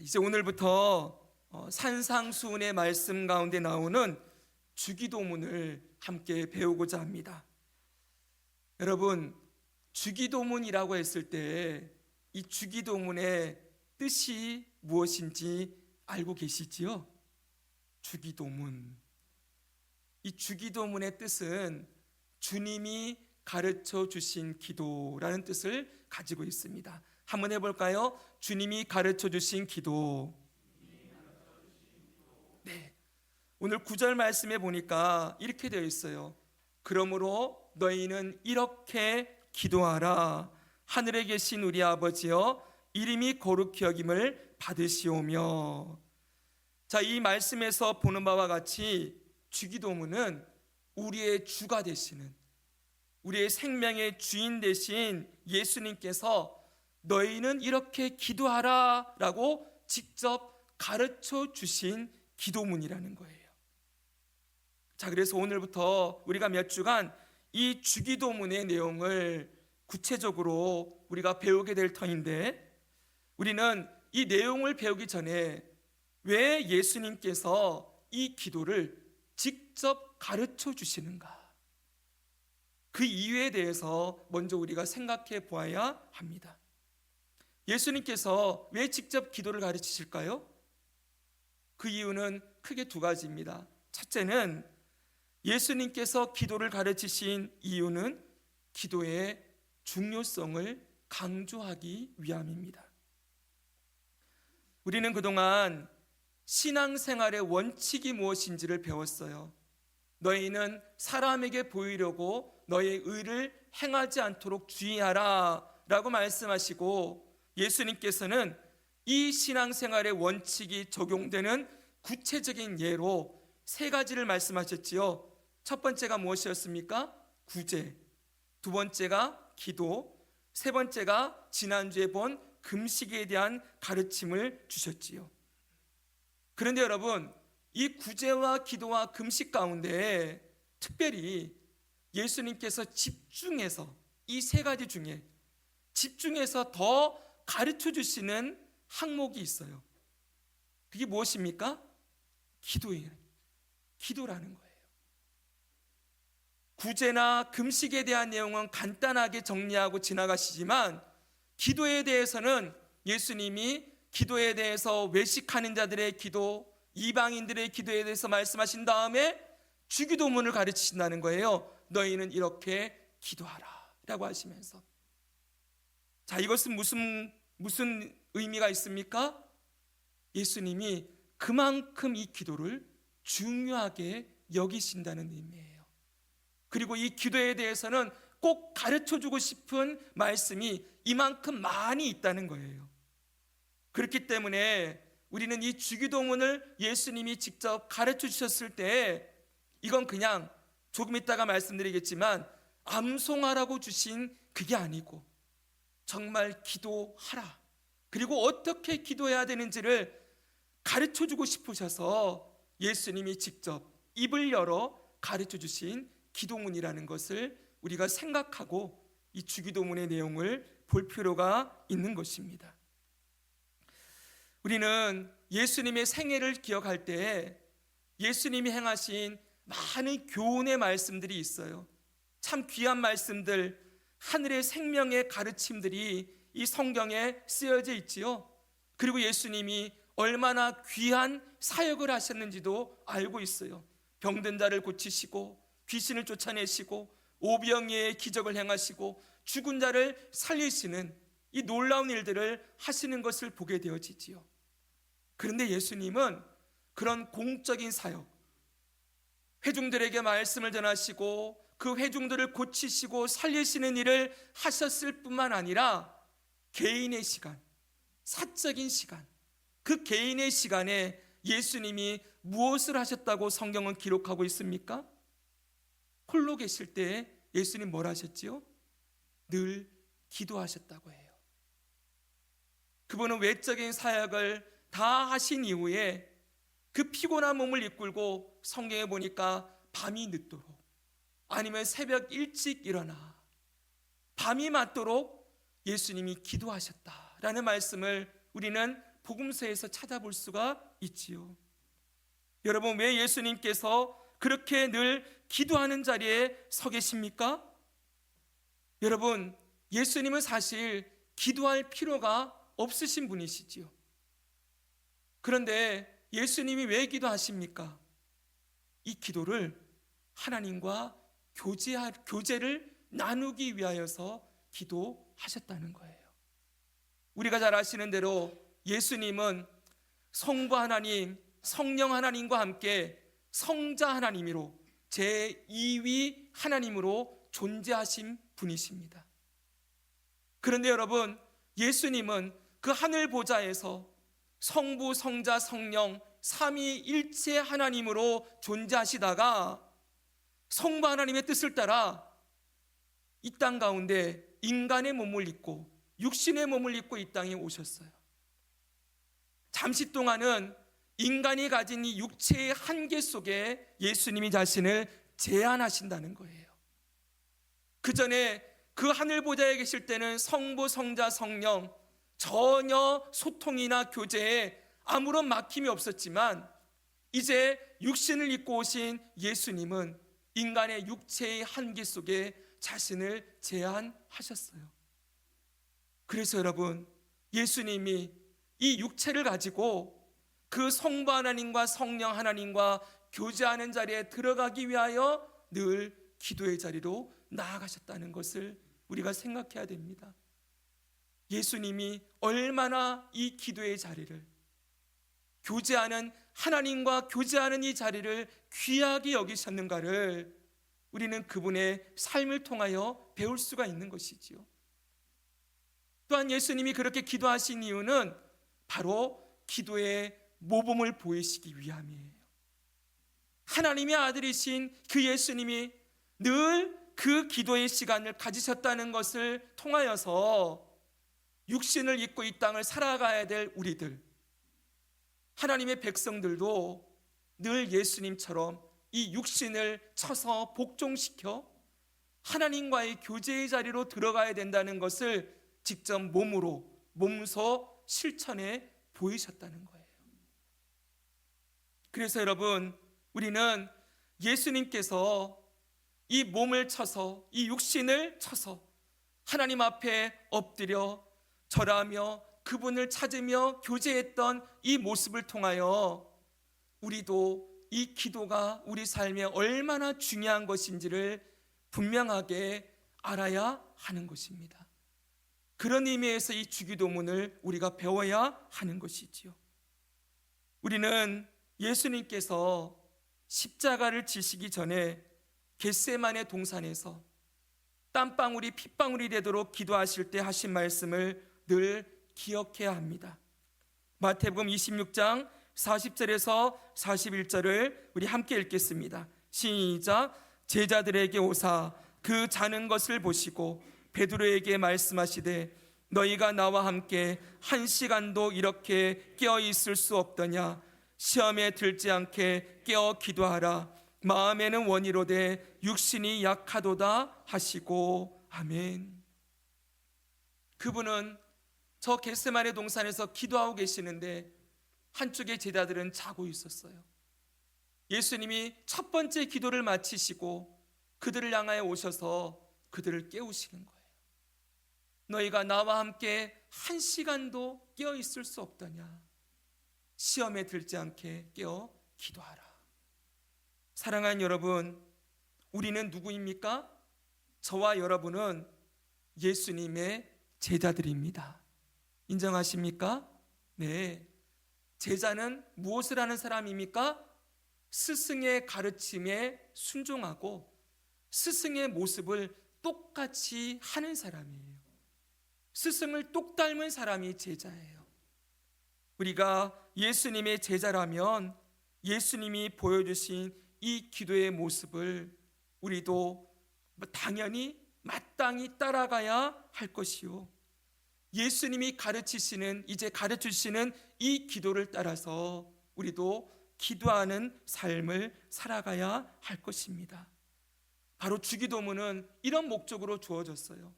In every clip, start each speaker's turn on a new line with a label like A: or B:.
A: 이제 오늘부터 산상수훈의 말씀 가운데 나오는 주기도문을 함께 배우고자 합니다. 여러분, 주기도문이라고 했을 때 이 주기도문의 뜻이 무엇인지 알고 계시지요? 주기도문. 이 주기도문의 뜻은 주님이 가르쳐 주신 기도라는 뜻을 가지고 있습니다. 한번 해볼까요? 주님이 가르쳐 주신 기도. 네. 오늘 9절 말씀에 보니까 이렇게 되어 있어요. 그러므로 너희는 이렇게 기도하라. 하늘에 계신 우리 아버지여, 이름이 거룩히 여김을 받으시오며. 자, 이 말씀에서 보는 바와 같이 주기도문은 우리의 주가 되시는, 우리의 생명의 주인 되신 예수님께서 너희는 이렇게 기도하라 라고 직접 가르쳐 주신 기도문이라는 거예요. 자, 그래서 오늘부터 우리가 몇 주간 이 주기도문의 내용을 구체적으로 우리가 배우게 될 터인데, 우리는 이 내용을 배우기 전에 왜 예수님께서 이 기도를 직접 가르쳐 주시는가, 그 이유에 대해서 먼저 우리가 생각해 보아야 합니다. 예수님께서 왜 직접 기도를 가르치실까요? 그 이유는 크게 두 가지입니다. 첫째는 예수님께서 기도를 가르치신 이유는 기도의 중요성을 강조하기 위함입니다. 우리는 그동안 신앙생활의 원칙이 무엇인지를 배웠어요. 너희는 사람에게 보이려고 너의 의를 행하지 않도록 주의하라 라고 말씀하시고, 예수님께서는 이 신앙생활의 원칙이 적용되는 구체적인 예로 세 가지를 말씀하셨지요. 첫 번째가 무엇이었습니까? 구제. 두 번째가 기도. 세 번째가 지난주에 본 금식에 대한 가르침을 주셨지요. 그런데 여러분, 이 구제와 기도와 금식 가운데 특별히 예수님께서 집중해서 이 세 가지 중에 집중해서 더 가르쳐 주시는 항목이 있어요. 그게 무엇입니까? 기도예요. 기도라는 거예요. 구제나 금식에 대한 내용은 간단하게 정리하고 지나가시지만, 기도에 대해서는 예수님이 기도에 대해서 외식하는 자들의 기도, 이방인들의 기도에 대해서 말씀하신 다음에 주기도문을 가르치신다는 거예요. 너희는 이렇게 기도하라 라고 하시면서. 자, 이것은 무슨 의미가 있습니까? 예수님이 그만큼 이 기도를 중요하게 여기신다는 의미예요. 그리고 이 기도에 대해서는 꼭 가르쳐주고 싶은 말씀이 이만큼 많이 있다는 거예요. 그렇기 때문에 우리는 이 주기도문을 예수님이 직접 가르쳐 주셨을 때, 이건 그냥 조금 이따가 말씀드리겠지만 암송하라고 주신 그게 아니고 정말 기도하라, 그리고 어떻게 기도해야 되는지를 가르쳐 주고 싶으셔서 예수님이 직접 입을 열어 가르쳐 주신 기도문이라는 것을 우리가 생각하고 이 주기도문의 내용을 볼 필요가 있는 것입니다. 우리는 예수님의 생애를 기억할 때 예수님이 행하신 많은 교훈의 말씀들이 있어요. 참 귀한 말씀들, 하늘의 생명의 가르침들이 이 성경에 쓰여져 있지요. 그리고 예수님이 얼마나 귀한 사역을 하셨는지도 알고 있어요. 병든 자를 고치시고, 귀신을 쫓아내시고, 오병이의 기적을 행하시고, 죽은 자를 살리시는 이 놀라운 일들을 하시는 것을 보게 되어지지요. 그런데 예수님은 그런 공적인 사역, 회중들에게 말씀을 전하시고 그 회중들을 고치시고 살리시는 일을 하셨을 뿐만 아니라 개인의 시간, 사적인 시간, 그 개인의 시간에 예수님이 무엇을 하셨다고 성경은 기록하고 있습니까? 홀로 계실 때 예수님 뭘 하셨지요? 늘 기도하셨다고 해요. 그분은 외적인 사역을 다 하신 이후에 그 피곤한 몸을 이끌고 성경에 보니까 밤이 늦도록, 아니면 새벽 일찍 일어나 밤이 맞도록 예수님이 기도하셨다라는 말씀을 우리는 복음서에서 찾아볼 수가 있지요. 여러분, 왜 예수님께서 그렇게 늘 기도하는 자리에 서 계십니까? 여러분, 예수님은 사실 기도할 필요가 없으신 분이시지요. 그런데 예수님이 왜 기도하십니까? 이 기도를 하나님과 교제를 나누기 위하여서 기도하셨다는 거예요. 우리가 잘 아시는 대로 예수님은 성부 하나님, 성령 하나님과 함께 성자 하나님으로 제2위 하나님으로 존재하신 분이십니다. 그런데 여러분, 예수님은 그 하늘 보좌에서 성부, 성자, 성령 삼위일체 하나님으로 존재하시다가 성부 하나님의 뜻을 따라 이 땅 가운데 인간의 몸을 입고 육신의 몸을 입고 이 땅에 오셨어요. 잠시 동안은 인간이 가진 이 육체의 한계 속에 예수님이 자신을 제한하신다는 거예요. 그 전에 그 하늘 보좌에 계실 때는 성부, 성자, 성령 전혀 소통이나 교제에 아무런 막힘이 없었지만 이제 육신을 입고 오신 예수님은 인간의 육체의 한계 속에 자신을 제한하셨어요. 그래서 여러분, 예수님이 이 육체를 가지고 그 성부 하나님과 성령 하나님과 교제하는 자리에 들어가기 위하여 늘 기도의 자리로 나아가셨다는 것을 우리가 생각해야 됩니다. 예수님이 얼마나 이 기도의 자리를, 교제하는 하나님과 교제하는 이 자리를 귀하게 여기셨는가를 우리는 그분의 삶을 통하여 배울 수가 있는 것이지요. 또한 예수님이 그렇게 기도하신 이유는 바로 기도의 모범을 보이시기 위함이에요. 하나님의 아들이신 그 예수님이 늘 그 기도의 시간을 가지셨다는 것을 통하여서 육신을 입고 이 땅을 살아가야 될 우리들, 하나님의 백성들도 늘 예수님처럼 이 육신을 쳐서 복종시켜 하나님과의 교제의 자리로 들어가야 된다는 것을 직접 몸소 실천해 보이셨다는 거예요. 그래서 여러분, 우리는 예수님께서 이 몸을 쳐서, 이 육신을 쳐서 하나님 앞에 엎드려 절하며 그분을 찾으며 교제했던 이 모습을 통하여 우리도 이 기도가 우리 삶에 얼마나 중요한 것인지를 분명하게 알아야 하는 것입니다. 그런 의미에서 이 주기도문을 우리가 배워야 하는 것이지요. 우리는 예수님께서 십자가를 지시기 전에 겟세마네 동산에서 땀방울이 핏방울이 되도록 기도하실 때 하신 말씀을 늘 기억해야 합니다. 마태복음 26장 40절에서 41절을 우리 함께 읽겠습니다. 시작. 제자들에게 오사 그 자는 것을 보시고 베드로에게 말씀하시되 너희가 나와 함께 1시간도 이렇게 깨어 있을 수 없더냐. 시험에 들지 않게 깨어 기도하라. 마음에는 원이로되 육신이 약하도다 하시고. 아멘. 그분은 저 겟세마네 동산에서 기도하고 계시는데 한쪽의 제자들은 자고 있었어요. 예수님이 첫 번째 기도를 마치시고 그들을 향하여 오셔서 그들을 깨우시는 거예요. 너희가 나와 함께 1시간도 깨어 있을 수 없더냐. 시험에 들지 않게 깨어 기도하라. 사랑하는 여러분, 우리는 누구입니까? 저와 여러분은 예수님의 제자들입니다. 인정하십니까? 네. 제자는 무엇을 하는 사람입니까? 스승의 가르침에 순종하고 스승의 모습을 똑같이 하는 사람이에요. 스승을 똑 닮은 사람이 제자예요. 우리가 예수님의 제자라면 예수님이 보여주신 이 기도의 모습을 우리도 당연히 마땅히 따라가야 할 것이요. 예수님이 이제 가르치시는 이 기도를 따라서 우리도 기도하는 삶을 살아가야 할 것입니다. 바로 주기도문은 이런 목적으로 주어졌어요.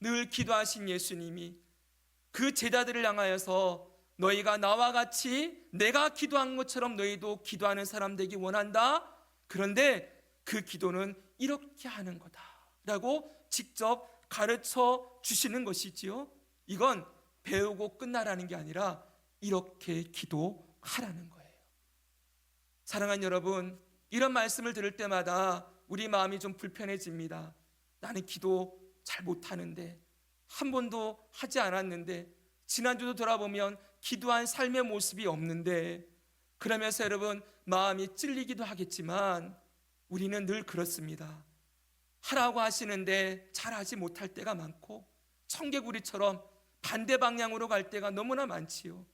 A: 늘 기도하신 예수님이 그 제자들을 향하여서 너희가 나와 같이 내가 기도한 것처럼 너희도 기도하는 사람 되기 원한다. 그런데 그 기도는 이렇게 하는 거다 라고 직접 가르쳐 주시는 것이지요. 이건 배우고 끝나라는 게 아니라 이렇게 기도하라는 거예요. 사랑하는 여러분, 이런 말씀을 들을 때마다 우리 마음이 좀 불편해집니다. 나는 기도 잘 못하는데, 한 번도 하지 않았는데, 지난주도 돌아보면 기도한 삶의 모습이 없는데, 그러면서 여러분 마음이 찔리기도 하겠지만 우리는 늘 그렇습니다. 하라고 하시는데 잘하지 못할 때가 많고 청개구리처럼 반대 방향으로 갈 때가 너무나 많지요.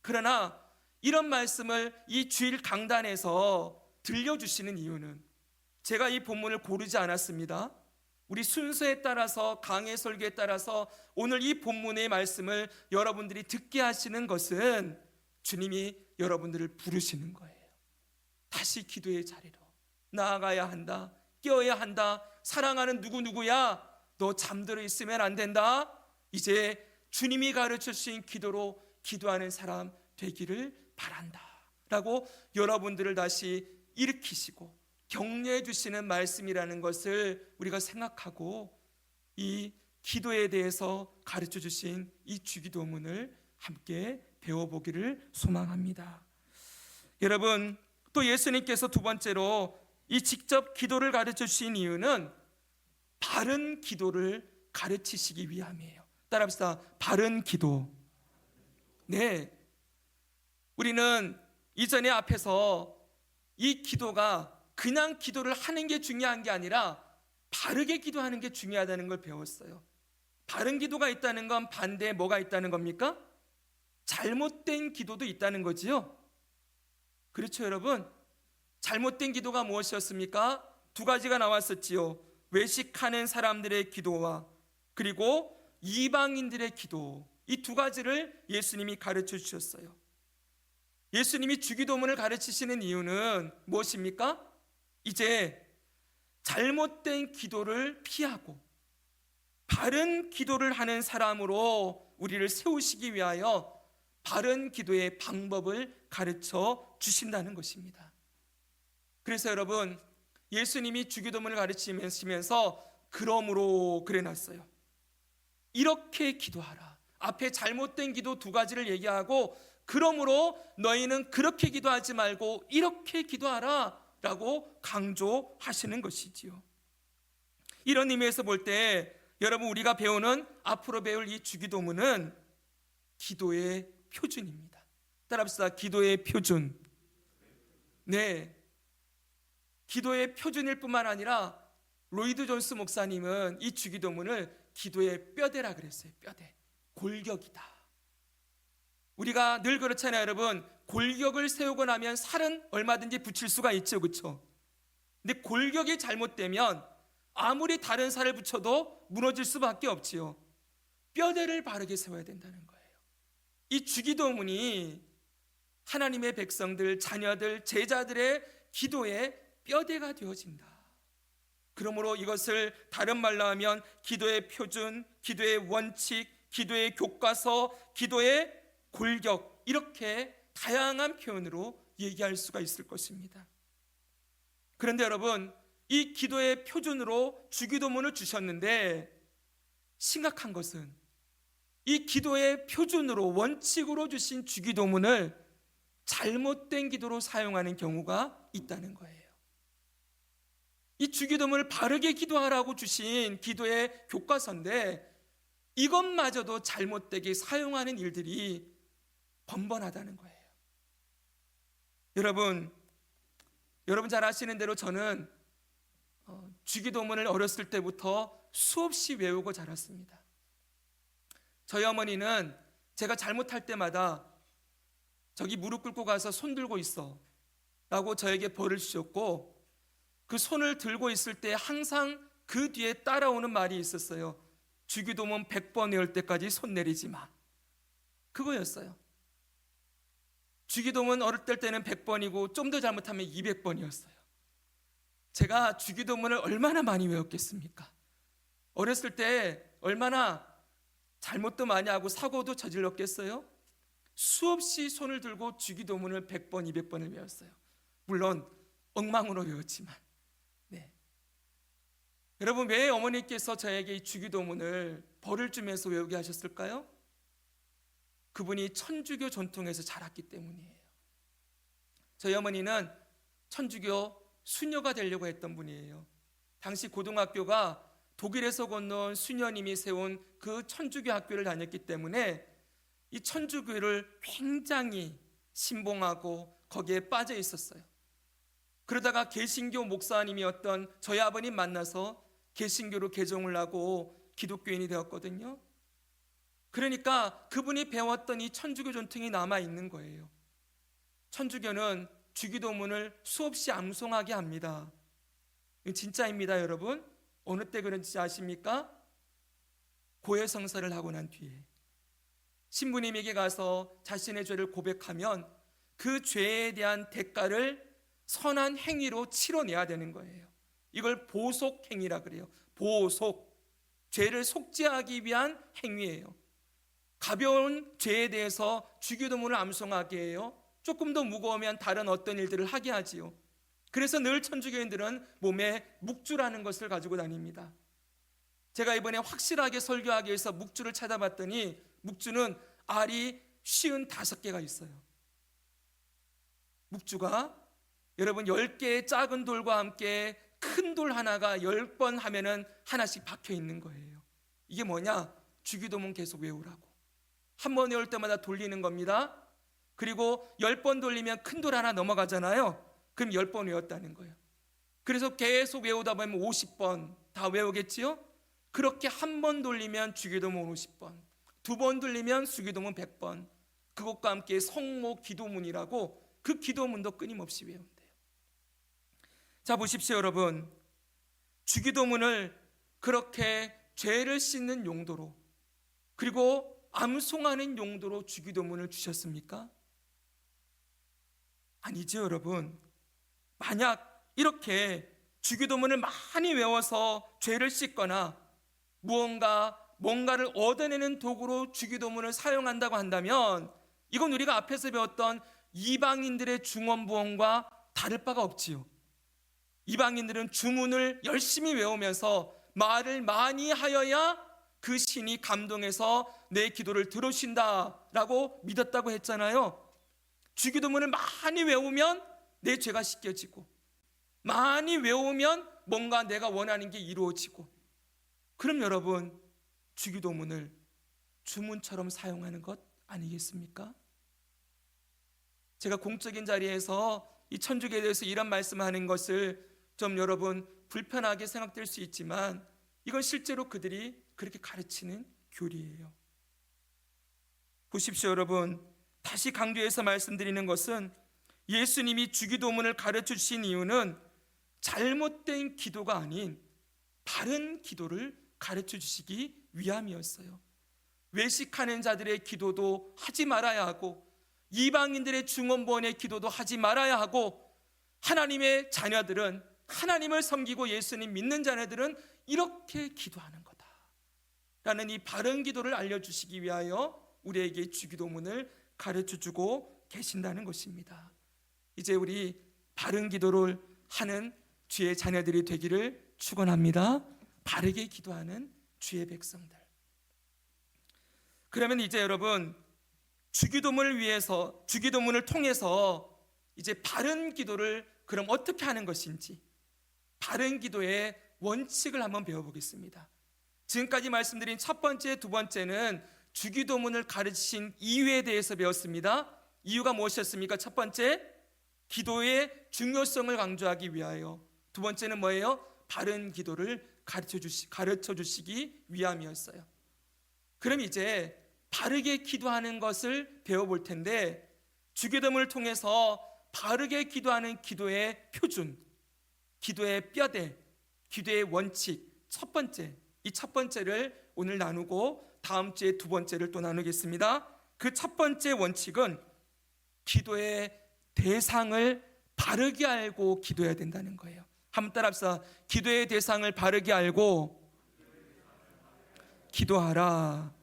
A: 그러나 이런 말씀을 이 주일 강단에서 들려주시는 이유는, 제가 이 본문을 고르지 않았습니다. 우리 순서에 따라서, 강해 설교에 따라서 오늘 이 본문의 말씀을 여러분들이 듣게 하시는 것은 주님이 여러분들을 부르시는 거예요. 다시 기도의 자리로 나아가야 한다. 깨어야 한다. 사랑하는 누구누구야, 너 잠들어 있으면 안 된다. 이제 주님이 가르쳐 주신 기도로 기도하는 사람 되기를 바란다 라고 여러분들을 다시 일으키시고 격려해 주시는 말씀이라는 것을 우리가 생각하고 이 기도에 대해서 가르쳐 주신 이 주기도문을 함께 배워보기를 소망합니다. 여러분, 또 예수님께서 두 번째로 이 직접 기도를 가르쳐 주신 이유는 바른 기도를 가르치시기 위함이에요. 따라합시다. 바른 기도. 네, 우리는 이전에 앞에서 이 기도가 그냥 기도를 하는 게 중요한 게 아니라 바르게 기도하는 게 중요하다는 걸 배웠어요. 바른 기도가 있다는 건 반대에 뭐가 있다는 겁니까? 잘못된 기도도 있다는 거지요. 그렇죠, 여러분? 잘못된 기도가 무엇이었습니까? 두 가지가 나왔었지요. 외식하는 사람들의 기도와 그리고 이방인들의 기도, 이 두 가지를 예수님이 가르쳐 주셨어요. 예수님이 주기도문을 가르치시는 이유는 무엇입니까? 이제 잘못된 기도를 피하고 바른 기도를 하는 사람으로 우리를 세우시기 위하여 바른 기도의 방법을 가르쳐 주신다는 것입니다. 그래서 여러분, 예수님이 주기도문을 가르치시면서 그러므로 그래놨어요. 이렇게 기도하라. 앞에 잘못된 기도 두 가지를 얘기하고 그러므로 너희는 그렇게 기도하지 말고 이렇게 기도하라 라고 강조하시는 것이지요. 이런 의미에서 볼 때 여러분, 우리가 배우는, 앞으로 배울 이 주기도문은 기도의 표준입니다. 따라합시다. 기도의 표준. 네, 기도의 표준일 뿐만 아니라 로이드 존스 목사님은 이 주기도문을 기도의 뼈대라 그랬어요. 뼈대. 골격이다. 우리가 늘 그렇잖아요, 여러분. 골격을 세우고 나면 살은 얼마든지 붙일 수가 있죠, 그렇죠? 근데 골격이 잘못되면 아무리 다른 살을 붙여도 무너질 수밖에 없지요. 뼈대를 바르게 세워야 된다는 거예요. 이 주기도문이 하나님의 백성들, 자녀들, 제자들의 기도의 뼈대가 되어진다. 그러므로 이것을 다른 말로 하면 기도의 표준, 기도의 원칙, 기도의 교과서, 기도의 골격, 이렇게 다양한 표현으로 얘기할 수가 있을 것입니다. 그런데 여러분, 이 기도의 표준으로 주기도문을 주셨는데 심각한 것은 이 기도의 표준으로, 원칙으로 주신 주기도문을 잘못된 기도로 사용하는 경우가 있다는 거예요. 이 주기도문을 바르게 기도하라고 주신 기도의 교과서인데 이것마저도 잘못되게 사용하는 일들이 번번하다는 거예요. 여러분 잘 아시는 대로 저는 주기도문을 어렸을 때부터 수없이 외우고 자랐습니다. 저희 어머니는 제가 잘못할 때마다 저기 무릎 꿇고 가서 손 들고 있어 라고 저에게 벌을 주셨고, 그 손을 들고 있을 때 항상 그 뒤에 따라오는 말이 있었어요. 주기도문 100번 외울 때까지 손 내리지 마. 그거였어요. 주기도문 어릴 때는 100번이고 좀 더 잘못하면 200번이었어요. 제가 주기도문을 얼마나 많이 외웠겠습니까? 어렸을 때 얼마나 잘못도 많이 하고 사고도 저질렀겠어요? 수없이 손을 들고 주기도문을 100번, 200번을 외웠어요. 물론 엉망으로 외웠지만. 네. 여러분, 왜 어머니께서 저에게 이 주기도문을 벌을 주면서 외우게 하셨을까요? 그분이 천주교 전통에서 자랐기 때문이에요. 저희 어머니는 천주교 수녀가 되려고 했던 분이에요. 당시 고등학교가 독일에서 건너온 수녀님이 세운 그 천주교 학교를 다녔기 때문에 이 천주교를 굉장히 신봉하고 거기에 빠져 있었어요. 그러다가 개신교 목사님이었던 저희 아버님 만나서 개신교로 개종을 하고 기독교인이 되었거든요. 그러니까 그분이 배웠던 이 천주교 전통이 남아있는 거예요. 천주교는 주기도문을 수없이 암송하게 합니다. 진짜입니다, 여러분. 어느 때 그런지 아십니까? 고해성사를 하고 난 뒤에 신부님에게 가서 자신의 죄를 고백하면 그 죄에 대한 대가를 선한 행위로 치러내야 되는 거예요. 이걸 보속행위라 그래요. 보속, 죄를 속죄하기 위한 행위예요. 가벼운 죄에 대해서 주기도문을 암송하게 해요. 조금 더 무거우면 다른 어떤 일들을 하게 하지요. 그래서 늘 천주교인들은 몸에 묵주라는 것을 가지고 다닙니다. 제가 이번에 확실하게 설교하기 위해서 묵주를 찾아봤더니 묵주는 알이 55개가 있어요. 묵주가 여러분 10개의 작은 돌과 함께 큰 돌 하나가 10번 하면은 하나씩 박혀 있는 거예요. 이게 뭐냐? 주기도문 계속 외우라고. 한 번 외울 때마다 돌리는 겁니다. 그리고 10번 돌리면 큰 돌 하나 넘어가잖아요. 그럼 10번 외웠다는 거예요. 그래서 계속 외우다 보면 50번 다 외우겠지요? 그렇게 한 번 돌리면 주기도문 50번, 두 번 돌리면 주기도문 100번, 그것과 함께 성모 기도문이라고 그 기도문도 끊임없이 외운대요. 자, 보십시오, 여러분. 주기도문을 그렇게 죄를 씻는 용도로, 그리고 암송하는 용도로 주기도문을 주셨습니까? 아니죠, 여러분. 만약 이렇게 주기도문을 많이 외워서 죄를 씻거나 뭔가를 얻어내는 도구로 주기도문을 사용한다고 한다면 이건 우리가 앞에서 배웠던 이방인들의 중언부언과 다를 바가 없지요. 이방인들은 주문을 열심히 외우면서 말을 많이 하여야 그 신이 감동해서 내 기도를 들으신다라고 믿었다고 했잖아요. 주기도문을 많이 외우면 내 죄가 씻겨지고, 많이 외우면 뭔가 내가 원하는 게 이루어지고. 그럼 여러분, 주기도문을 주문처럼 사용하는 것 아니겠습니까? 제가 공적인 자리에서 이 천주교에 대해서 이런 말씀하는 것을 좀 여러분 불편하게 생각될 수 있지만 이건 실제로 그들이 그렇게 가르치는 교리예요. 보십시오, 여러분. 다시 강조해서 말씀드리는 것은 예수님이 주기도문을 가르쳐 주신 이유는 잘못된 기도가 아닌 바른 기도를 가르쳐 주시기 위함이었어요. 외식하는 자들의 기도도 하지 말아야 하고, 이방인들의 중언부언의 기도도 하지 말아야 하고, 하나님의 자녀들은, 하나님을 섬기고 예수님 믿는 자녀들은 이렇게 기도하는 거다 라는 이 바른 기도를 알려주시기 위하여 우리에게 주기도문을 가르쳐주고 계신다는 것입니다. 이제 우리 바른 기도를 하는 주의 자녀들이 되기를 축원합니다. 바르게 기도하는 주의 백성들. 그러면 이제 여러분, 주기도문을 통해서 이제 바른 기도를 그럼 어떻게 하는 것인지, 바른 기도의 원칙을 한번 배워보겠습니다. 지금까지 말씀드린 첫 번째, 두 번째는 주기도문을 가르치신 이유에 대해서 배웠습니다. 이유가 무엇이었습니까? 첫 번째, 기도의 중요성을 강조하기 위하여. 두 번째는 뭐예요? 바른 기도를 가르쳐 주시기 위함이었어요. 그럼 이제 바르게 기도하는 것을 배워볼 텐데, 주기도문을 통해서 바르게 기도하는 기도의 표준, 기도의 뼈대, 기도의 원칙, 이 첫 번째를 오늘 나누고 다음 주에 두 번째를 또 나누겠습니다. 그 첫 번째 원칙은 기도의 대상을 바르게 알고 기도해야 된다는 거예요. 한번 따라합시다. 기도의 대상을 바르게 알고 기도하라.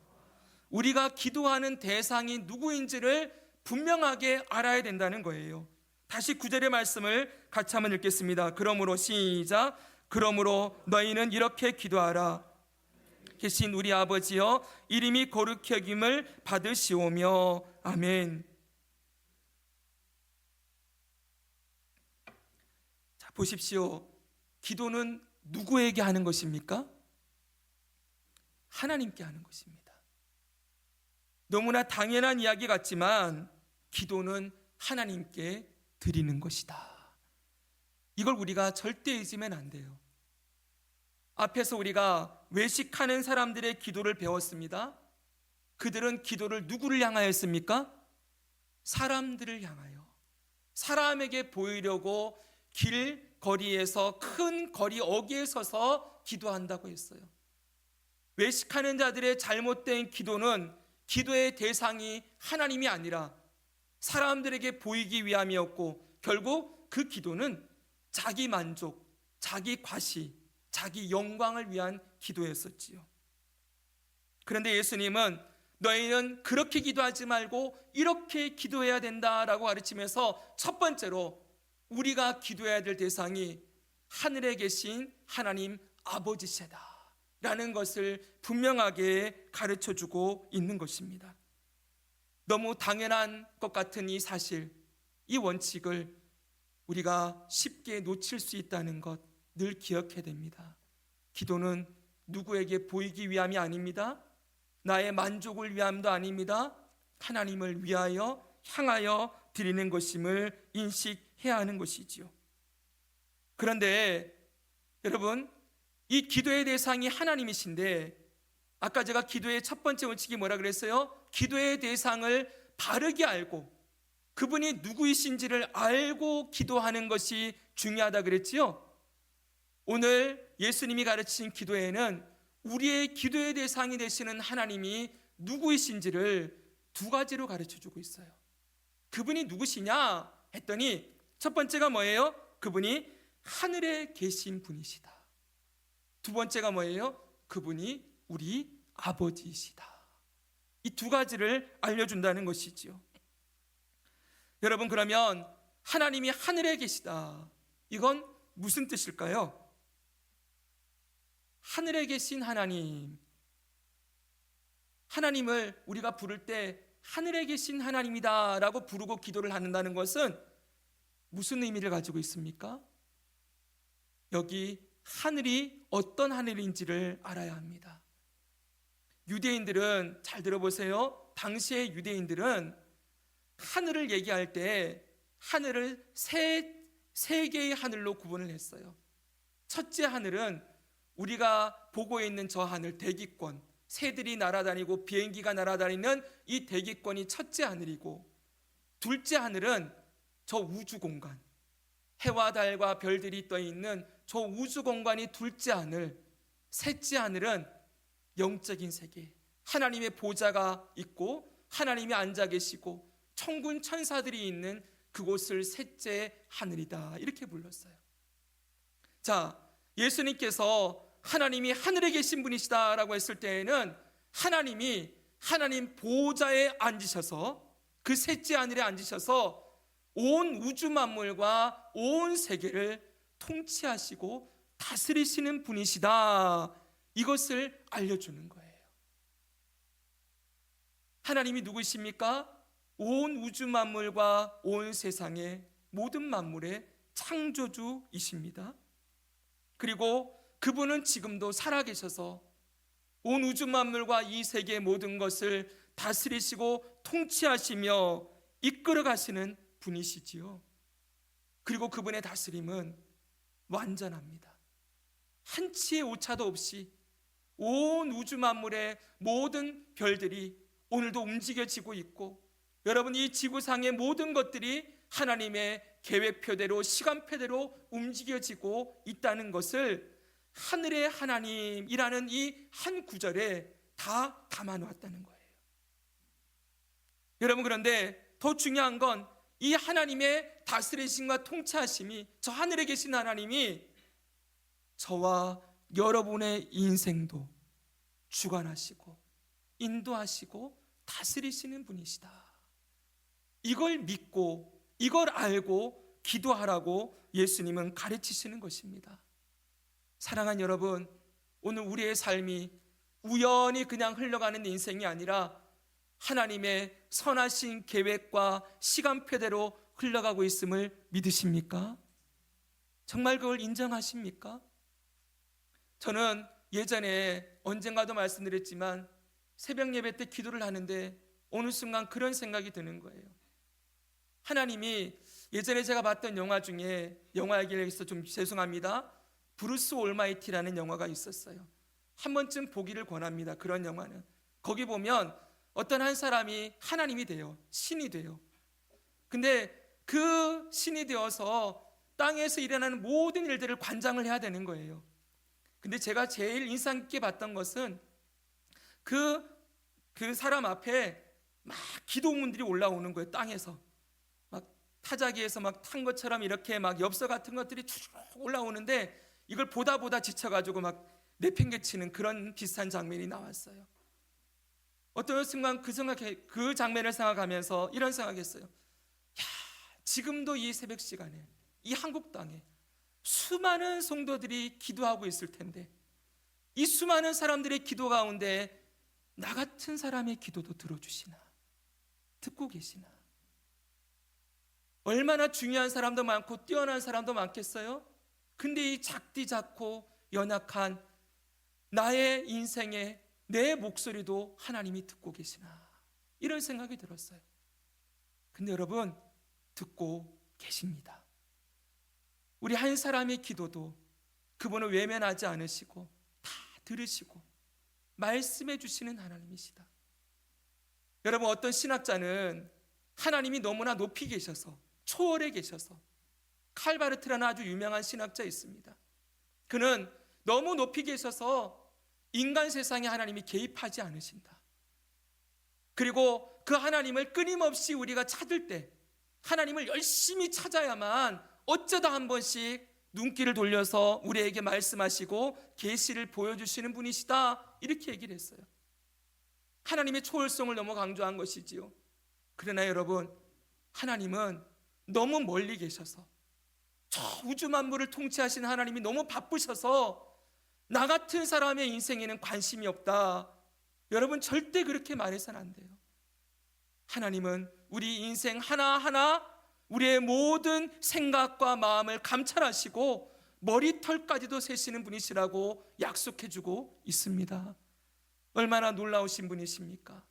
A: 우리가 기도하는 대상이 누구인지를 분명하게 알아야 된다는 거예요. 다시 9절의 말씀을 같이 한번 읽겠습니다. 그러므로 시작. 그러므로 너희는 이렇게 기도하라. 계신 우리 아버지여, 이름이 거룩히 여김을 받으시오며. 아멘. 자, 보십시오. 기도는 누구에게 하는 것입니까? 하나님께 하는 것입니다. 너무나 당연한 이야기 같지만 기도는 하나님께 드리는 것이다. 이걸 우리가 절대 잊으면 안 돼요. 앞에서 우리가 외식하는 사람들의 기도를 배웠습니다. 그들은 기도를 누구를 향하였습니까? 사람들을 향하여, 사람에게 보이려고 길거리에서 큰 거리 어귀에 서서 기도한다고 했어요. 외식하는 자들의 잘못된 기도는 기도의 대상이 하나님이 아니라 사람들에게 보이기 위함이었고, 결국 그 기도는 자기 만족, 자기 과시, 자기 영광을 위한 기도였었지요. 그런데 예수님은 너희는 그렇게 기도하지 말고 이렇게 기도해야 된다라고 가르치면서 첫 번째로 우리가 기도해야 될 대상이 하늘에 계신 하나님 아버지시다 라는 것을 분명하게 가르쳐주고 있는 것입니다. 너무 당연한 것 같은 이 사실, 이 원칙을 우리가 쉽게 놓칠 수 있다는 것 늘 기억해야 됩니다. 기도는 누구에게 보이기 위함이 아닙니다. 나의 만족을 위함도 아닙니다. 하나님을 위하여 향하여 드리는 것임을 인식해야 하는 것이지요. 그런데 여러분, 이 기도의 대상이 하나님이신데, 아까 제가 기도의 첫 번째 원칙이 뭐라 그랬어요? 기도의 대상을 바르게 알고 그분이 누구이신지를 알고 기도하는 것이 중요하다 그랬지요. 오늘 예수님이 가르친 기도에는 우리의 기도의 대상이 되시는 하나님이 누구이신지를 두 가지로 가르쳐주고 있어요. 그분이 누구시냐 했더니 첫 번째가 뭐예요? 그분이 하늘에 계신 분이시다. 두 번째가 뭐예요? 그분이 우리 아버지이시다. 이 두 가지를 알려준다는 것이지요. 여러분, 그러면 하나님이 하늘에 계시다, 이건 무슨 뜻일까요? 하늘에 계신 하나님, 하나님을 우리가 부를 때 하늘에 계신 하나님이다 라고 부르고 기도를 한다는 것은 무슨 의미를 가지고 있습니까? 여기 하늘이 어떤 하늘인지를 알아야 합니다. 유대인들은, 잘 들어보세요, 당시의 유대인들은 하늘을 얘기할 때 하늘을 세 개의 하늘로 구분을 했어요. 첫째 하늘은 우리가 보고 있는 저 하늘, 대기권, 새들이 날아다니고 비행기가 날아다니는 이 대기권이 첫째 하늘이고, 둘째 하늘은 저 우주 공간, 해와 달과 별들이 떠 있는 저 우주 공간이 둘째 하늘, 셋째 하늘은 영적인 세계, 하나님의 보좌가 있고 하나님이 앉아 계시고 천군 천사들이 있는 그곳을 셋째 하늘이다, 이렇게 불렀어요. 자, 예수님께서 하나님이 하늘에 계신 분이시다라고 했을 때에는 하나님이 하나님 보좌에 앉으셔서, 그 셋째 하늘에 앉으셔서 온 우주 만물과 온 세계를 통치하시고 다스리시는 분이시다, 이것을 알려주는 거예요. 하나님이 누구십니까? 온 우주 만물과 온 세상의 모든 만물의 창조주이십니다. 그리고 그분은 지금도 살아계셔서 온 우주 만물과 이 세계의 모든 것을 다스리시고 통치하시며 이끌어 가시는 분이시지요. 그리고 그분의 다스림은 완전합니다. 한치의 오차도 없이 온 우주 만물의 모든 별들이 오늘도 움직여지고 있고, 여러분, 이 지구상의 모든 것들이 하나님의 계획표대로, 시간표대로 움직여지고 있다는 것을 하늘의 하나님이라는 이 한 구절에 다 담아놓았다는 거예요. 여러분, 그런데 더 중요한 건 이 하나님의 다스리심과 통치하심이, 저 하늘에 계신 하나님이 저와 여러분의 인생도 주관하시고 인도하시고 다스리시는 분이시다. 이걸 믿고 이걸 알고 기도하라고 예수님은 가르치시는 것입니다. 사랑하는 여러분, 오늘 우리의 삶이 우연히 그냥 흘러가는 인생이 아니라 하나님의 선하신 계획과 시간표대로 흘러가고 있음을 믿으십니까? 정말 그걸 인정하십니까? 저는 예전에 언젠가도 말씀드렸지만 새벽 예배 때 기도를 하는데 어느 순간 그런 생각이 드는 거예요. 하나님이 예전에 제가 봤던 영화 중에, 영화 얘기를 해서 좀 죄송합니다, 브루스 올마이티라는 영화가 있었어요. 한 번쯤 보기를 권합니다. 그런 영화는. 거기 보면 어떤 한 사람이 하나님이 돼요. 신이 돼요. 근데 그 신이 되어서 땅에서 일어나는 모든 일들을 관장을 해야 되는 거예요. 근데 제가 제일 인상 깊게 봤던 것은 그 사람 앞에 막 기도문들이 올라오는 거예요. 땅에서 막 타자기에서 막 탄 것처럼 이렇게 막 엽서 같은 것들이 쭉 올라오는데 이걸 보다 지쳐가지고 막 내팽개치는 그런 비슷한 장면이 나왔어요. 어떤 순간 그 장면을 생각하면서 이런 생각했어요. 야, 지금도 이 새벽 시간에 이 한국 땅에 수많은 성도들이 기도하고 있을 텐데 이 수많은 사람들의 기도 가운데 나 같은 사람의 기도도 들어주시나, 듣고 계시나. 얼마나 중요한 사람도 많고 뛰어난 사람도 많겠어요? 근데 이 작디 작고 연약한 나의 인생에 내 목소리도 하나님이 듣고 계시나, 이런 생각이 들었어요. 근데 여러분, 듣고 계십니다. 우리 한 사람의 기도도 그분을 외면하지 않으시고 다 들으시고 말씀해 주시는 하나님이시다. 여러분, 어떤 신학자는 하나님이 너무나 높이 계셔서, 초월해 계셔서, 칼바르트라는 아주 유명한 신학자 있습니다. 그는 너무 높이 계셔서 인간 세상에 하나님이 개입하지 않으신다. 그리고 그 하나님을 끊임없이 우리가 찾을 때 하나님을 열심히 찾아야만 어쩌다 한 번씩 눈길을 돌려서 우리에게 말씀하시고 계시를 보여주시는 분이시다, 이렇게 얘기를 했어요. 하나님의 초월성을 너무 강조한 것이지요. 그러나 여러분, 하나님은 너무 멀리 계셔서, 저 우주 만물을 통치하신 하나님이 너무 바쁘셔서 나 같은 사람의 인생에는 관심이 없다. 여러분, 절대 그렇게 말해서는 안 돼요. 하나님은 우리 인생 하나하나 우리의 모든 생각과 마음을 감찰하시고 머리털까지도 세시는 분이시라고 약속해주고 있습니다. 얼마나 놀라우신 분이십니까?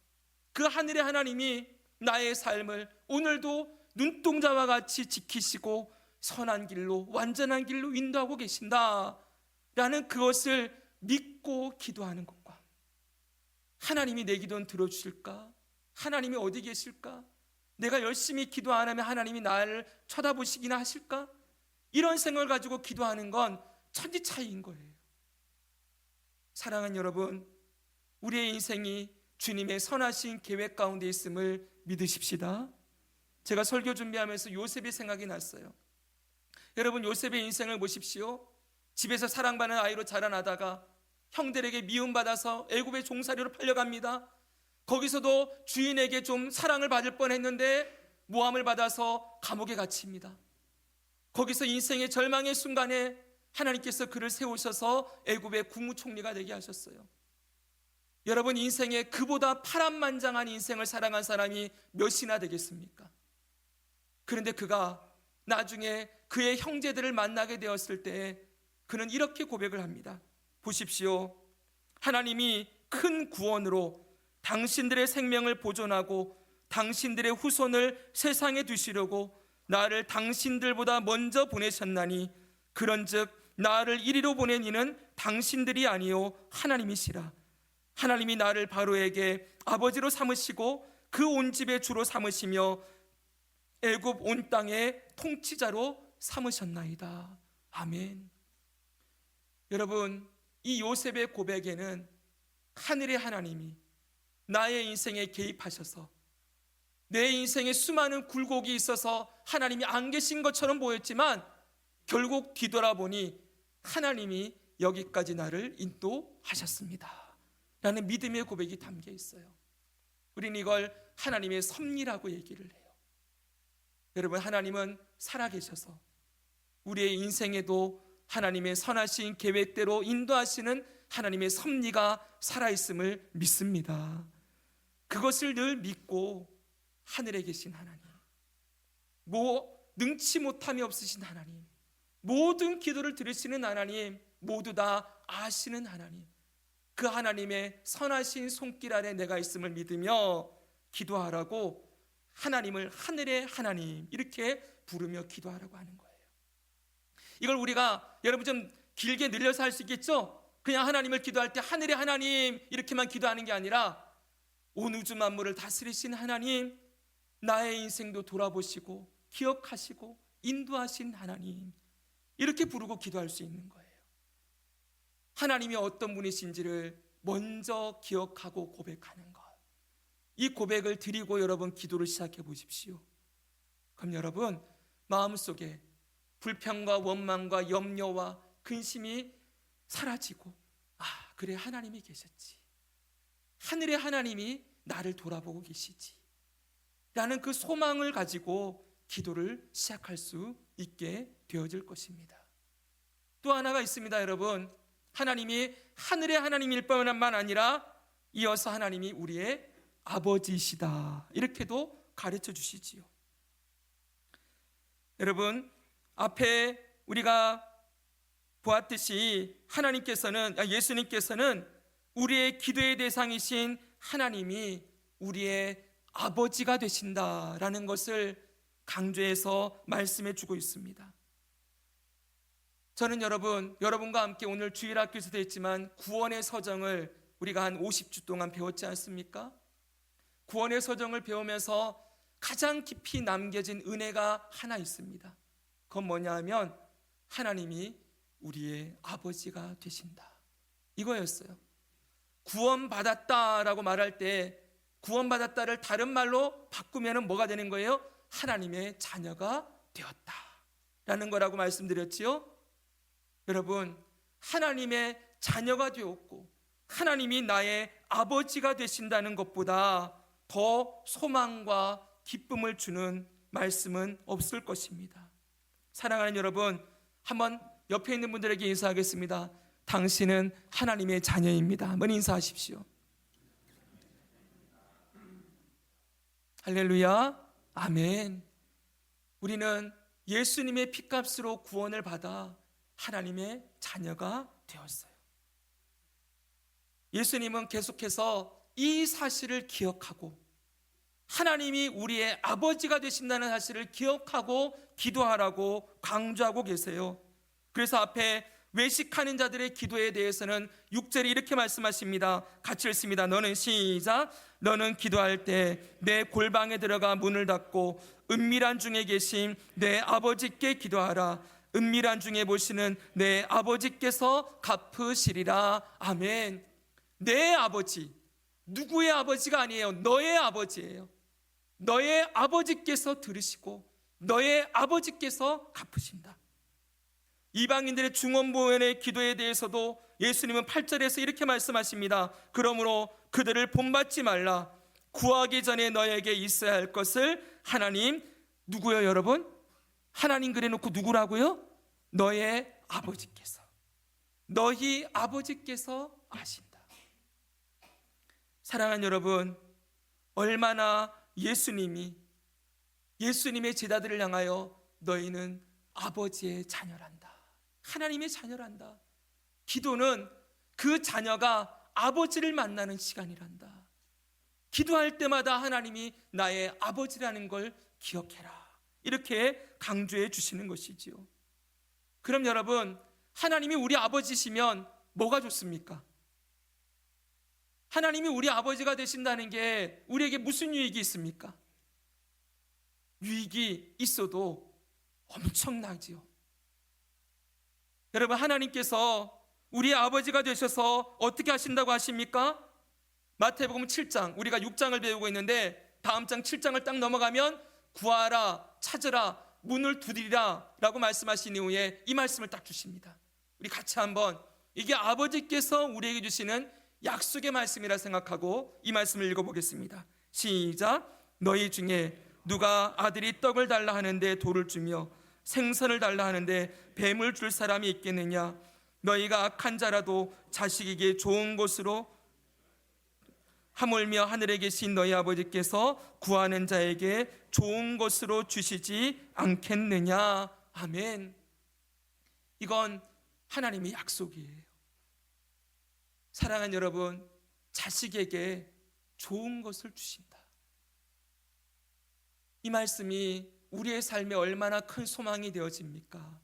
A: 그 하늘의 하나님이 나의 삶을 오늘도 눈동자와 같이 지키시고 선한 길로, 완전한 길로 인도하고 계신다라는 그것을 믿고 기도하는 것과, 하나님이 내 기도는 들어주실까? 하나님이 어디 계실까? 내가 열심히 기도 안 하면 하나님이 나를 쳐다보시기나 하실까? 이런 생각을 가지고 기도하는 건 천지 차이인 거예요. 사랑하는 여러분, 우리의 인생이 주님의 선하신 계획 가운데 있음을 믿으십시다. 제가 설교 준비하면서 요셉의 생각이 났어요. 여러분, 요셉의 인생을 보십시오. 집에서 사랑받는 아이로 자라나다가 형들에게 미움받아서 애굽의 종살이로 팔려갑니다. 거기서도 주인에게 좀 사랑을 받을 뻔했는데 모함을 받아서 감옥에 갇힙니다. 거기서 인생의 절망의 순간에 하나님께서 그를 세우셔서 애굽의 국무총리가 되게 하셨어요. 여러분, 인생에 그보다 파란만장한 인생을 살아간 사람이 몇이나 되겠습니까? 그런데 그가 나중에 그의 형제들을 만나게 되었을 때 그는 이렇게 고백을 합니다. 보십시오, 하나님이 큰 구원으로 당신들의 생명을 보존하고 당신들의 후손을 세상에 두시려고 나를 당신들보다 먼저 보내셨나니 그런즉 나를 이리로 보낸 이는 당신들이 아니요 하나님이시라. 하나님이 나를 바로에게 아버지로 삼으시고 그 온 집의 주로 삼으시며 애굽 온 땅의 통치자로 삼으셨나이다. 아멘. 여러분, 이 요셉의 고백에는 하늘의 하나님이 나의 인생에 개입하셔서 내 인생에 수많은 굴곡이 있어서 하나님이 안 계신 것처럼 보였지만 결국 뒤돌아보니 하나님이 여기까지 나를 인도하셨습니다 라는 믿음의 고백이 담겨 있어요. 우리는 이걸 하나님의 섭리라고 얘기를 해요. 여러분, 하나님은 살아계셔서 우리의 인생에도 하나님의 선하신 계획대로 인도하시는 하나님의 섭리가 살아있음을 믿습니다. 그것을 늘 믿고 하늘에 계신 하나님, 능치 못함이 없으신 하나님, 모든 기도를 들으시는 하나님, 모두 다 아시는 하나님, 그 하나님의 선하신 손길 아래 내가 있음을 믿으며 기도하라고 하나님을 하늘의 하나님 이렇게 부르며 기도하라고 하는 거예요. 이걸 우리가 여러분 좀 길게 늘려서 할 수 있겠죠? 그냥 하나님을 기도할 때 하늘의 하나님 이렇게만 기도하는 게 아니라 온 우주 만물을 다스리신 하나님, 나의 인생도 돌아보시고 기억하시고 인도하신 하나님, 이렇게 부르고 기도할 수 있는 거예요. 하나님이 어떤 분이신지를 먼저 기억하고 고백하는 것, 이 고백을 드리고 여러분 기도를 시작해 보십시오. 그럼 여러분 마음속에 불평과 원망과 염려와 근심이 사라지고, 그래, 하나님이 계셨지, 하늘의 하나님이 나를 돌아보고 계시지 라는 그 소망을 가지고 기도를 시작할 수 있게 되어질 것입니다. 또 하나가 있습니다. 여러분, 하나님이 하늘의 하나님일 뿐만 아니라 이어서 하나님이 우리의 아버지이시다 이렇게도 가르쳐 주시지요. 여러분, 앞에 우리가 보았듯이 예수님께서는 우리의 기도의 대상이신 하나님이 우리의 아버지가 되신다라는 것을 강조해서 말씀해 주고 있습니다. 저는 여러분과 함께 오늘 주일학교에서도 했지만 구원의 서정을 우리가 한 50주 동안 배웠지 않습니까? 구원의 서정을 배우면서 가장 깊이 남겨진 은혜가 하나 있습니다. 그건 뭐냐 하면 하나님이 우리의 아버지가 되신다, 이거였어요. 구원받았다라고 말할 때 구원받았다를 다른 말로 바꾸면 뭐가 되는 거예요? 하나님의 자녀가 되었다라는 거라고 말씀드렸지요. 여러분, 하나님의 자녀가 되었고 하나님이 나의 아버지가 되신다는 것보다 더 소망과 기쁨을 주는 말씀은 없을 것입니다. 사랑하는 여러분, 한번 옆에 있는 분들에게 인사하겠습니다. 당신은 하나님의 자녀입니다. 한번 인사하십시오. 할렐루야, 아멘. 우리는 예수님의 피값으로 구원을 받아 하나님의 자녀가 되었어요. 예수님은 계속해서 이 사실을 기억하고 하나님이 우리의 아버지가 되신다는 사실을 기억하고 기도하라고 강조하고 계세요. 그래서 앞에 외식하는 자들의 기도에 대해서는 6절에 이렇게 말씀하십니다. 같이 읽습니다. 너는 기도할 때 내 골방에 들어가 문을 닫고 은밀한 중에 계신 내 아버지께 기도하라. 은밀한 중에 보시는 내 아버지께서 갚으시리라. 아멘. 내 아버지, 누구의 아버지가 아니에요. 너의 아버지예요. 너의 아버지께서 들으시고 너의 아버지께서 갚으신다. 이방인들의 중언부원의 기도에 대해서도 예수님은 8절에서 이렇게 말씀하십니다. 그러므로 그들을 본받지 말라. 구하기 전에 너에게 있어야 할 것을 하나님, 누구요 여러분? 하나님 그래놓고 누구라고요? 너의 아버지께서, 너희 아버지께서 아신다. 사랑하는 여러분, 얼마나 예수님의 제자들을 향하여 너희는 아버지의 자녀란다, 하나님의 자녀란다. 기도는 그 자녀가 아버지를 만나는 시간이란다. 기도할 때마다 하나님이 나의 아버지라는 걸 기억해라, 이렇게 강조해 주시는 것이지요. 그럼 여러분, 하나님이 우리 아버지시면 뭐가 좋습니까? 하나님이 우리 아버지가 되신다는 게 우리에게 무슨 유익이 있습니까? 유익이 있어도 엄청나지요. 여러분, 하나님께서 우리 아버지가 되셔서 어떻게 하신다고 하십니까? 마태복음 7장, 우리가 6장을 배우고 있는데 다음 장 7장을 딱 넘어가면 구하라, 찾으라, 문을 두드리라 라고 말씀하신 이후에 이 말씀을 딱 주십니다. 우리 같이 한번, 이게 아버지께서 우리에게 주시는 약속의 말씀이라 생각하고 이 말씀을 읽어보겠습니다. 시작. 너희 중에 누가 아들이 떡을 달라 하는데 돌을 주며 생선을 달라 하는데 뱀을 줄 사람이 있겠느냐? 너희가 악한 자라도 자식에게 좋은 것으로 하물며 하늘에 계신 너희 아버지께서 구하는 자에게 좋은 것으로 주시지 않겠느냐? 아멘. 이건 하나님의 약속이에요. 사랑하는 여러분, 자식에게 좋은 것을 주신다. 이 말씀이 우리의 삶에 얼마나 큰 소망이 되어집니까?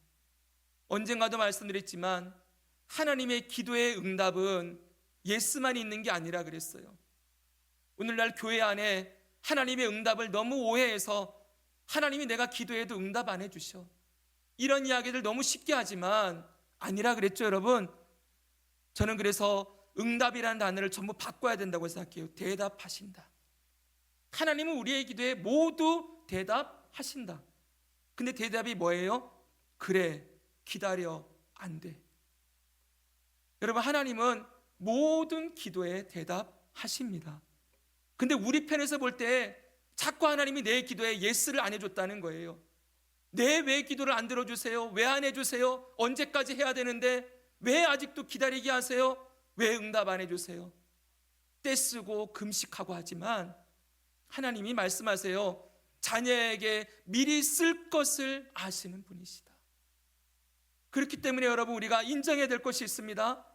A: 언젠가도 말씀드렸지만 하나님의 기도의 응답은 예스만 있는 게 아니라 그랬어요. 오늘날 교회 안에 하나님의 응답을 너무 오해해서 하나님이 내가 기도해도 응답 안 해주셔, 이런 이야기들 너무 쉽게 하지만 아니라 그랬죠. 여러분, 저는 그래서 응답이라는 단어를 전부 바꿔야 된다고 생각해요. 대답하신다. 하나님은 우리의 기도에 모두 대답하신다. 근데 대답이 뭐예요? 그래, 기다려, 안 돼. 여러분, 하나님은 모든 기도에 대답하십니다. 근데 우리 편에서 볼 때 자꾸 하나님이 내 기도에 예스를 안 해줬다는 거예요. 왜 기도를 안 들어주세요? 왜 안 해주세요? 언제까지 해야 되는데 왜 아직도 기다리게 하세요? 왜 응답 안 해주세요? 떼쓰고 금식하고 하지만 하나님이 말씀하세요. 자녀에게 미리 쓸 것을 아시는 분이시다. 그렇기 때문에 여러분, 우리가 인정해야 될 것이 있습니다.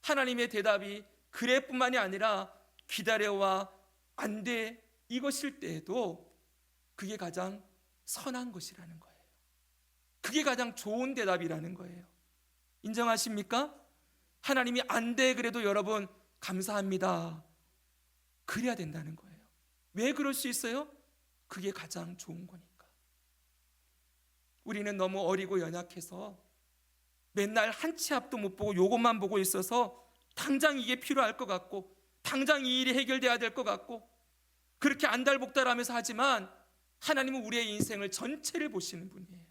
A: 하나님의 대답이 그래뿐만이 아니라 기다려와 안 돼, 이것일 때에도 그게 가장 선한 것이라는 거예요. 그게 가장 좋은 대답이라는 거예요. 인정하십니까? 하나님이 안 돼 그래도 여러분 감사합니다, 그래야 된다는 거예요. 왜 그럴 수 있어요? 그게 가장 좋은 거니까. 우리는 너무 어리고 연약해서 맨날 한 치 앞도 못 보고 요것만 보고 있어서 당장 이게 필요할 것 같고 당장 이 일이 해결돼야 될 것 같고 그렇게 안달복달하면서 하지만 하나님은 우리의 인생을 전체를 보시는 분이에요.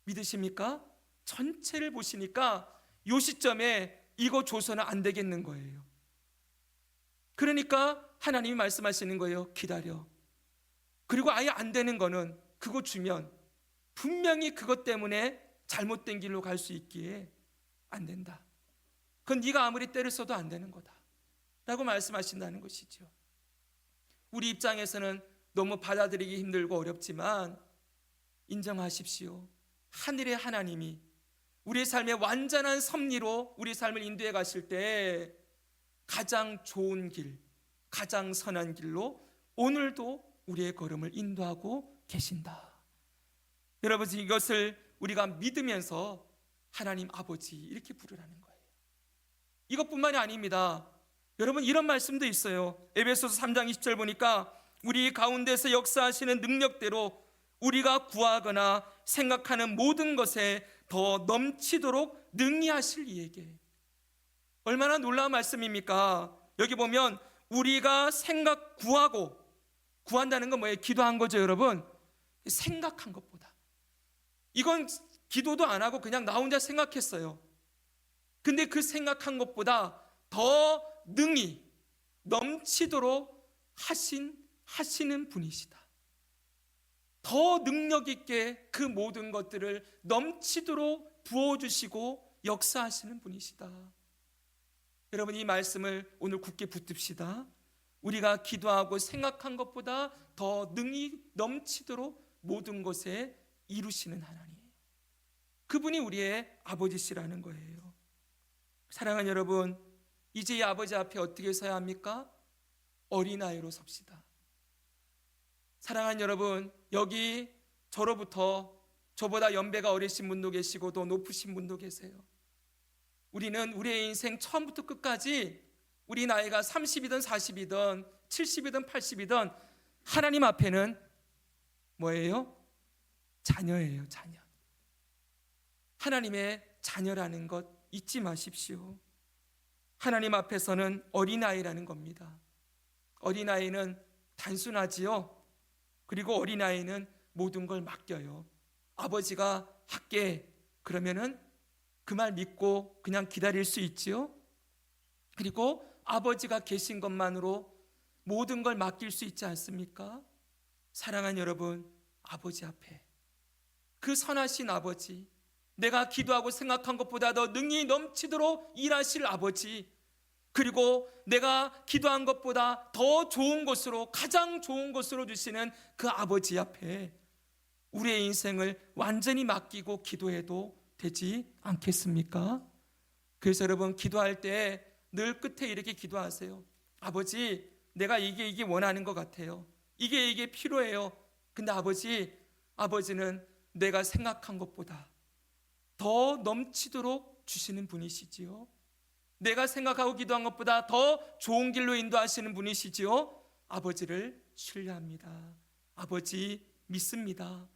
A: 믿으십니까? 전체를 보시니까 이 시점에 이거 줘서는 안 되겠는 거예요. 그러니까 하나님이 말씀하시는 거예요. 기다려. 그리고 아예 안 되는 거는 그거 주면 분명히 그것 때문에 잘못된 길로 갈 수 있기에 안 된다. 그건 네가 아무리 때를 써도 안 되는 거다 라고 말씀하신다는 것이죠. 우리 입장에서는 너무 받아들이기 힘들고 어렵지만 인정하십시오. 하늘의 하나님이 우리의 삶의 완전한 섭리로 우리 삶을 인도해 가실 때 가장 좋은 길, 가장 선한 길로 오늘도 우리의 걸음을 인도하고 계신다. 여러분, 이것을 우리가 믿으면서 하나님 아버지 이렇게 부르라는 거예요. 이것뿐만이 아닙니다. 여러분, 이런 말씀도 있어요. 에베소서 3장 20절 보니까 우리 가운데서 역사하시는 능력대로 우리가 구하거나 생각하는 모든 것에 더 넘치도록 능히 하실 이에게. 얼마나 놀라운 말씀입니까? 여기 보면 우리가 구한다는 건 뭐예요? 기도한 거죠, 여러분. 생각한 것보다. 이건 기도도 안 하고 그냥 나 혼자 생각했어요. 근데 그 생각한 것보다 더 능히 넘치도록 하시는 분이시다. 더 능력 있게 그 모든 것들을 넘치도록 부어주시고 역사하시는 분이시다. 여러분, 이 말씀을 오늘 굳게 붙듭시다. 우리가 기도하고 생각한 것보다 더 능히 넘치도록 모든 것에 이루시는 하나님, 그분이 우리의 아버지시라는 거예요. 사랑하는 여러분, 이제 이 아버지 앞에 어떻게 서야 합니까? 어린아이로 섭시다. 사랑하는 여러분, 여기 저로부터 저보다 연배가 어리신 분도 계시고 더 높으신 분도 계세요. 우리는 우리의 인생 처음부터 끝까지 우리 나이가 30이든 40이든 70이든 80이든 하나님 앞에는 뭐예요? 자녀예요, 자녀. 하나님의 자녀라는 것 잊지 마십시오. 하나님 앞에서는 어린아이라는 겁니다. 어린아이는 단순하지요. 그리고 어린아이는 모든 걸 맡겨요. 아버지가 할게 그러면은 그 말 믿고 그냥 기다릴 수 있지요. 그리고 아버지가 계신 것만으로 모든 걸 맡길 수 있지 않습니까? 사랑하는 여러분, 아버지 앞에 그 선하신 아버지, 내가 기도하고 생각한 것보다 더 능히 넘치도록 일하실 아버지, 그리고 내가 기도한 것보다 더 좋은 것으로, 가장 좋은 것으로 주시는 그 아버지 앞에 우리의 인생을 완전히 맡기고 기도해도 되지 않겠습니까? 그래서 여러분, 기도할 때 늘 끝에 이렇게 기도하세요. 아버지, 내가 이게 원하는 것 같아요. 이게 필요해요. 근데 아버지는 내가 생각한 것보다 더 넘치도록 주시는 분이시지요. 내가 생각하고 기도한 것보다 더 좋은 길로 인도하시는 분이시지요. 아버지를 신뢰합니다. 아버지 믿습니다.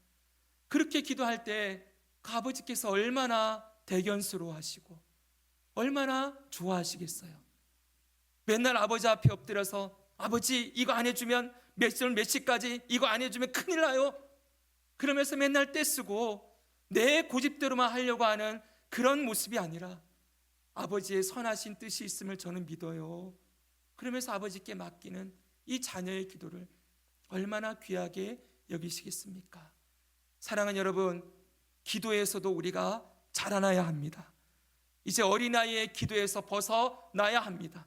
A: 그렇게 기도할 때 그 아버지께서 얼마나 대견스러워하시고 얼마나 좋아하시겠어요. 맨날 아버지 앞에 엎드려서 아버지 이거 안 해주면 몇 시까지 이거 안 해주면 큰일 나요. 그러면서 맨날 떼쓰고 내 고집대로만 하려고 하는 그런 모습이 아니라 아버지의 선하신 뜻이 있음을 저는 믿어요. 그러면서 아버지께 맡기는 이 자녀의 기도를 얼마나 귀하게 여기시겠습니까? 사랑하는 여러분, 기도에서도 우리가 자라나야 합니다. 이제 어린아이의 기도에서 벗어나야 합니다.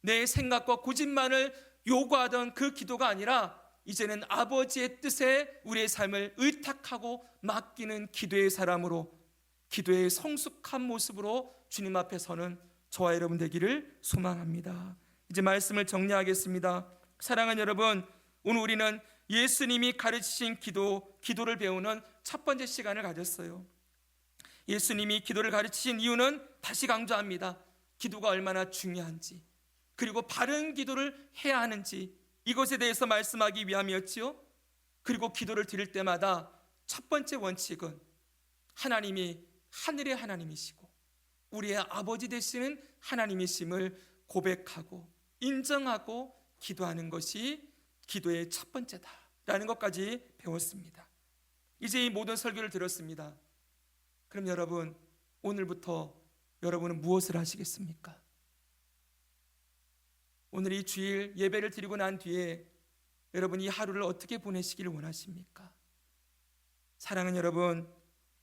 A: 내 생각과 고집만을 요구하던 그 기도가 아니라 이제는 아버지의 뜻에 우리의 삶을 의탁하고 맡기는 기도의 사람으로, 기도의 성숙한 모습으로 주님 앞에 서는 저와 여러분 되기를 소망합니다. 이제 말씀을 정리하겠습니다. 사랑하는 여러분, 오늘 우리는 예수님이 가르치신 기도를 배우는 첫 번째 시간을 가졌어요. 예수님이 기도를 가르치신 이유는 다시 강조합니다. 기도가 얼마나 중요한지, 그리고 바른 기도를 해야 하는지, 이것에 대해서 말씀하기 위함이었지요. 그리고 기도를 드릴 때마다 첫 번째 원칙은 하나님이 하늘의 하나님이시고 우리의 아버지 되시는 하나님이심을 고백하고 인정하고 기도하는 것이 기도의 첫 번째다라는 것까지 배웠습니다. 이제 이 모든 설교를 들었습니다. 그럼 여러분, 오늘부터 여러분은 무엇을 하시겠습니까? 오늘 이 주일 예배를 드리고 난 뒤에 여러분 이 하루를 어떻게 보내시기를 원하십니까? 사랑하는 여러분,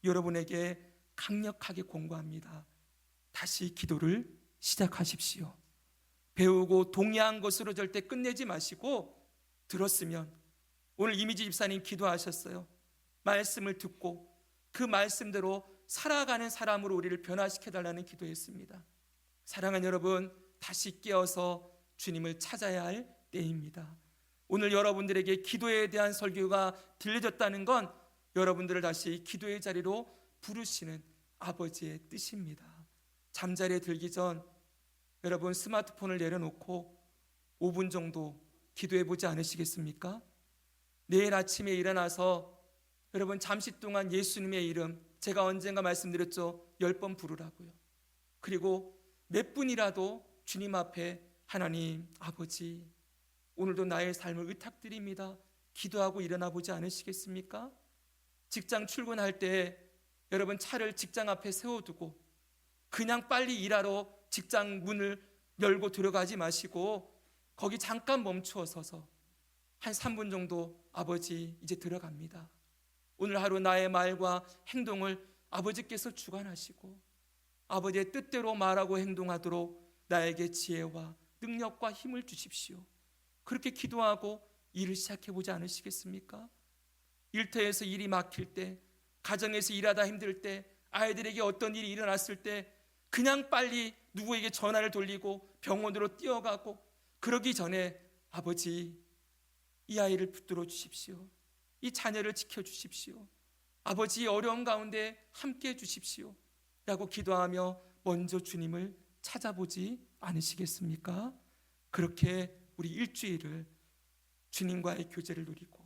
A: 여러분에게 강력하게 권고합니다. 다시 기도를 시작하십시오. 배우고 동의한 것으로 절대 끝내지 마시고, 들었으면 오늘 이미지 집사님 기도하셨어요. 말씀을 듣고 그 말씀대로 살아가는 사람으로 우리를 변화시켜달라는 기도했습니다. 사랑하는 여러분, 다시 깨어서 주님을 찾아야 할 때입니다. 오늘 여러분들에게 기도에 대한 설교가 들려졌다는 건 여러분들을 다시 기도의 자리로 부르시는 아버지의 뜻입니다. 잠자리에 들기 전 여러분 스마트폰을 내려놓고 5분 정도 기도해 보지 않으시겠습니까? 내일 아침에 일어나서 여러분 잠시 동안 예수님의 이름, 제가 언젠가 말씀드렸죠, 10번 부르라고요. 그리고 몇 분이라도 주님 앞에 하나님 아버지, 오늘도 나의 삶을 의탁드립니다, 기도하고 일어나 보지 않으시겠습니까? 직장 출근할 때 여러분 차를 직장 앞에 세워두고 그냥 빨리 일하러 직장 문을 열고 들어가지 마시고 거기 잠깐 멈추어 서서 한 3분 정도 아버지 이제 들어갑니다. 오늘 하루 나의 말과 행동을 아버지께서 주관하시고 아버지의 뜻대로 말하고 행동하도록 나에게 지혜와 능력과 힘을 주십시오. 그렇게 기도하고 일을 시작해보지 않으시겠습니까? 일터에서 일이 막힐 때, 가정에서 일하다 힘들 때, 아이들에게 어떤 일이 일어났을 때 그냥 빨리 누구에게 전화를 돌리고 병원으로 뛰어가고 그러기 전에 아버지, 이 아이를 붙들어 주십시오. 이 자녀를 지켜주십시오. 아버지, 어려운 가운데 함께 해주십시오 라고 기도하며 먼저 주님을 찾아보지 않으시겠습니까? 그렇게 우리 일주일을 주님과의 교제를 누리고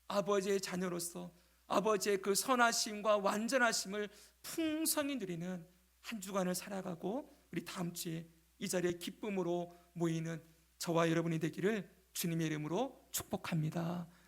A: 아버지의 자녀로서 아버지의 그 선하심과 완전하심을 풍성히 누리는 한 주간을 살아가고 우리 다음 주에 이 자리에 기쁨으로 모이는 저와 여러분이 되기를 주님의 이름으로 축복합니다.